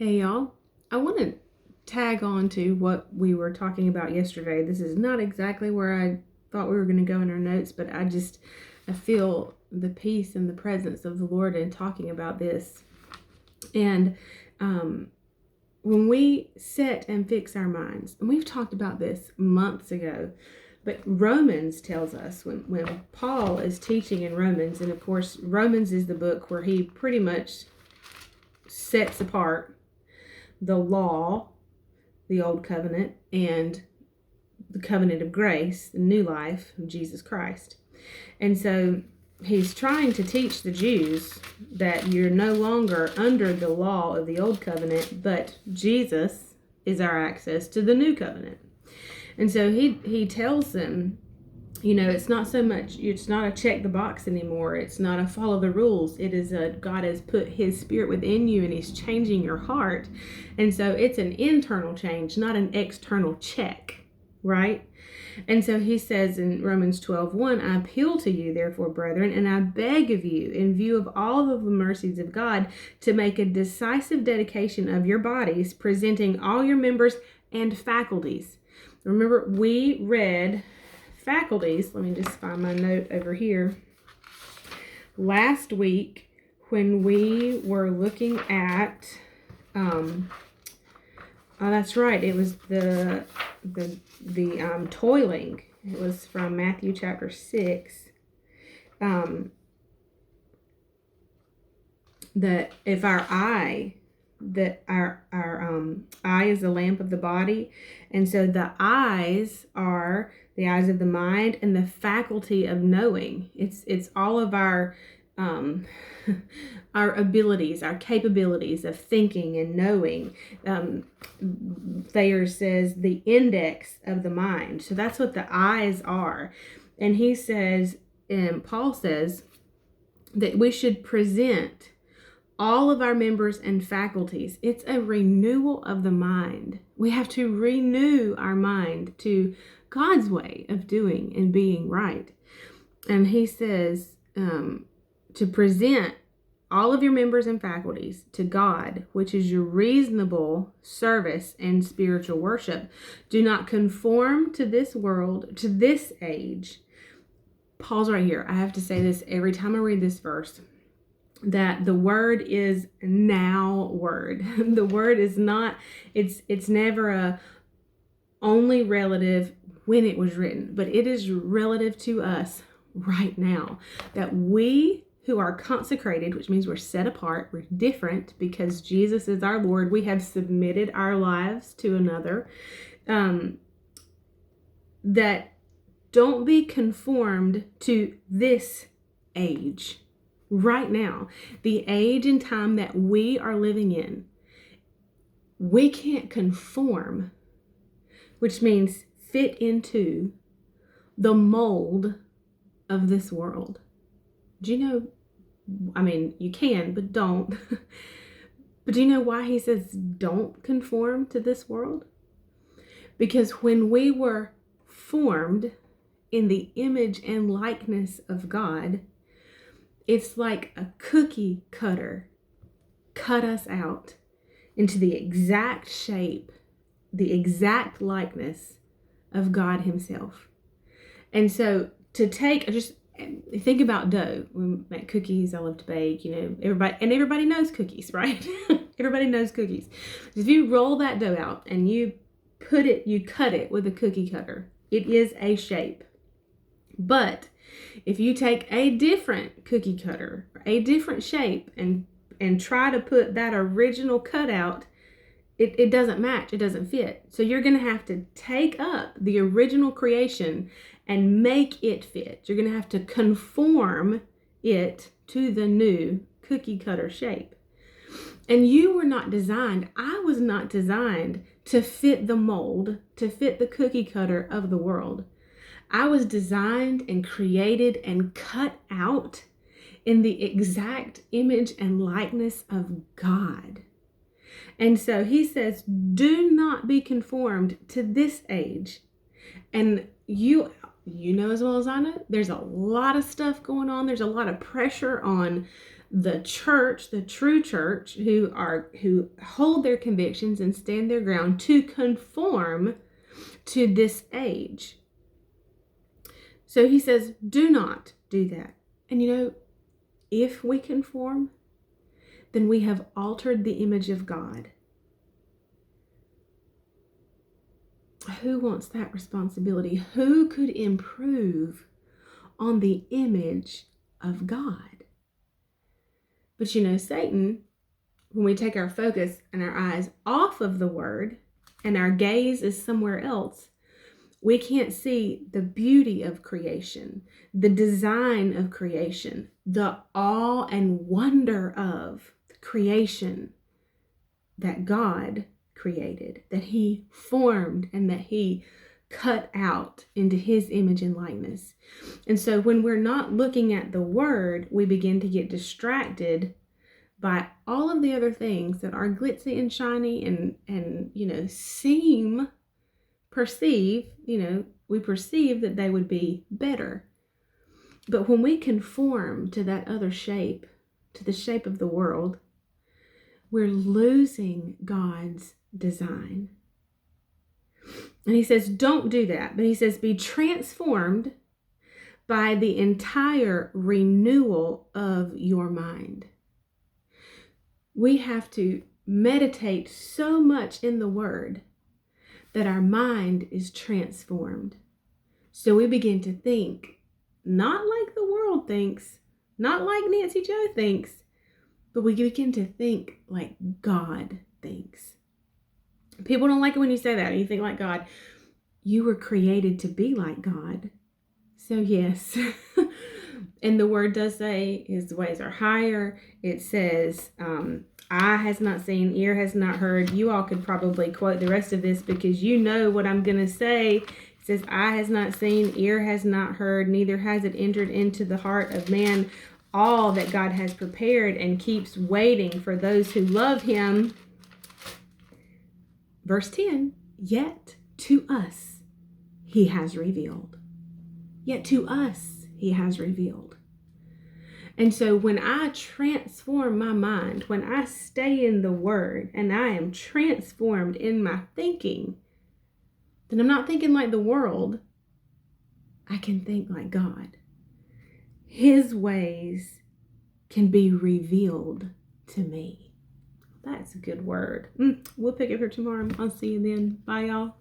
Hey y'all, I want to tag on to what we were talking about yesterday. This is not exactly where I thought we were going to go in our notes, but I feel the peace and the presence of the Lord in talking about this. And when we set and fix our minds, and we've talked about this months ago, but Romans tells us when Paul is teaching in Romans, and of course Romans is the book where he pretty much sets apart the law, the old covenant, and the covenant of grace, the new life of Jesus Christ. And so he's trying to teach the Jews that you're no longer under the law of the old covenant, but Jesus is our access to the new covenant. And so he tells them, it's not so much, it's not a check the box anymore. It's not a follow the rules. It is God has put his spirit within you and he's changing your heart. And so it's an internal change, not an external check, right? And so he says in Romans 12:1, I appeal to you, therefore, brethren, and I beg of you, in view of all of the mercies of God, to make a decisive dedication of your bodies, presenting all your members and faculties. Remember, we read faculties. Let me just find my note over here. Last week, when we were looking at, that's right, it was the toiling. It was from Matthew chapter 6. That if our eye is the lamp of the body, and so the eyes are the eyes of the mind and the faculty of knowing. It's all of our our abilities, our capabilities of thinking and knowing. Thayer says the index of the mind. So that's what the eyes are. And he says, and Paul says that we should present all of our members and faculties. It's a renewal of the mind. We have to renew our mind to God's way of doing and being right. And he says to present all of your members and faculties to God, which is your reasonable service and spiritual worship. Do not conform to this world, to this age. Pause right here. I have to say this every time I read this verse, that the word is now word. The word is not, it's never a only relative when it was written, but it is relative to us right now. That we who are consecrated, which means we're set apart, we're different because Jesus is our Lord. We have submitted our lives to another. That don't be conformed to this age. Right now, the age and time that we are living in, we can't conform, which means fit into the mold of this world. Do you know, you can, but don't. But do you know why he says don't conform to this world? Because when we were formed in the image and likeness of God, it's like a cookie cutter cut us out into the exact shape, the exact likeness of God himself. And so to take, just think about dough. We make cookies, I love to bake, everybody knows cookies, right? Everybody knows cookies. If you roll that dough out and you cut it with a cookie cutter, it is a shape. But if you take a different cookie cutter, a different shape, and try to put that original cutout, it doesn't match, it doesn't fit. So you're going to have to take up the original creation and make it fit. You're going to have to conform it to the new cookie cutter shape. And you were not designed, I was not designed to fit the mold, to fit the cookie cutter of the world. I was designed and created and cut out in the exact image and likeness of God. And so he says, do not be conformed to this age. And you know as well as I know, there's a lot of stuff going on. There's a lot of pressure on the church, the true church, who hold their convictions and stand their ground, to conform to this age. So he says, do not do that. And if we conform, then we have altered the image of God. Who wants that responsibility? Who could improve on the image of God? But Satan, when we take our focus and our eyes off of the word and our gaze is somewhere else, we can't see the beauty of creation, the design of creation, the awe and wonder of creation that God created, that he formed and that he cut out into his image and likeness. And so when we're not looking at the word, we begin to get distracted by all of the other things that are glitzy and shiny and we perceive that they would be better. But when we conform to that other shape, to the shape of the world, we're losing God's design. And he says, don't do that. But he says, be transformed by the entire renewal of your mind. We have to meditate so much in the word that our mind is transformed. So we begin to think, not like the world thinks, not like Nancy Joe thinks, but we begin to think like God thinks. People don't like it when you say that. You think like God. You were created to be like God. So yes. And the word does say his ways are higher. It says, eye has not seen, ear has not heard. You all could probably quote the rest of this because you know what I'm going to say. It says, eye has not seen, ear has not heard, neither has it entered into the heart of man all that God has prepared and keeps waiting for those who love him. Verse 10, yet to us he has revealed. Yet to us he has revealed. And so when I transform my mind, when I stay in the word and I am transformed in my thinking, then I'm not thinking like the world. I can think like God. His ways can be revealed to me. That's a good word. We'll pick it up here tomorrow. I'll see you then. Bye, y'all.